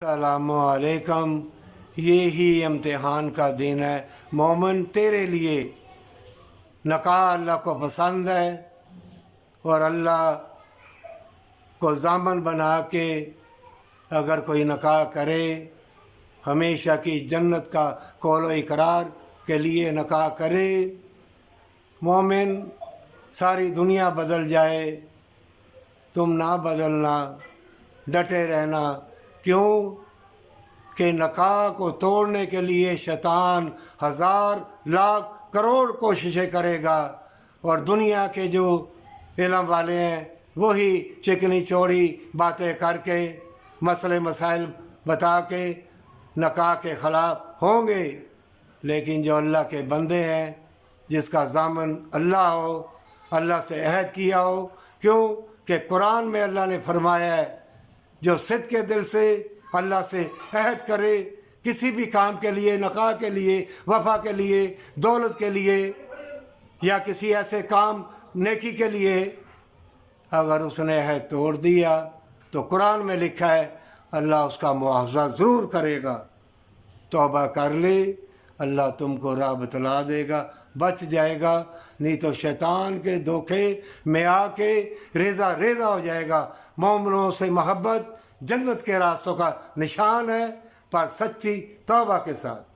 السلام علیکم۔ یہی امتحان کا دن ہے مومن تیرے لیے۔ نکاح اللہ کو پسند ہے اور اللہ کو ضامن بنا کے اگر کوئی نکاح کرے ہمیشہ کی جنت کا قول و اقرار کے لیے نکاح کرے۔ مومن ساری دنیا بدل جائے تم نہ بدلنا، ڈٹے رہنا۔ کیوں کہ نکاح کو توڑنے کے لیے شیطان ہزار لاکھ کروڑ کوششیں کرے گا، اور دنیا کے جو علم والے ہیں وہی چکنی چوڑی باتیں کر کے مسئلے مسائل بتا کے نکاح کے خلاف ہوں گے۔ لیکن جو اللہ کے بندے ہیں، جس کا ضامن اللہ ہو، اللہ سے عہد کیا ہو، کیوں کہ قرآن میں اللہ نے فرمایا ہے جو صدق کے دل سے اللہ سے عہد کرے کسی بھی کام کے لیے، نکاح کے لیے، وفا کے لیے، دولت کے لیے یا کسی ایسے کام نیکی کے لیے، اگر اس نے عہد توڑ دیا تو قرآن میں لکھا ہے اللہ اس کا مواخذہ ضرور کرے گا۔ توبہ کر لے، اللہ تم کو راہ بتلا دے گا، بچ جائے گا، نہیں تو شیطان کے دھوکے میں آ کے ریزہ ریزہ ہو جائے گا۔ مومنوں سے محبت جنت کے راستوں کا نشان ہے، پر سچی توبہ کے ساتھ۔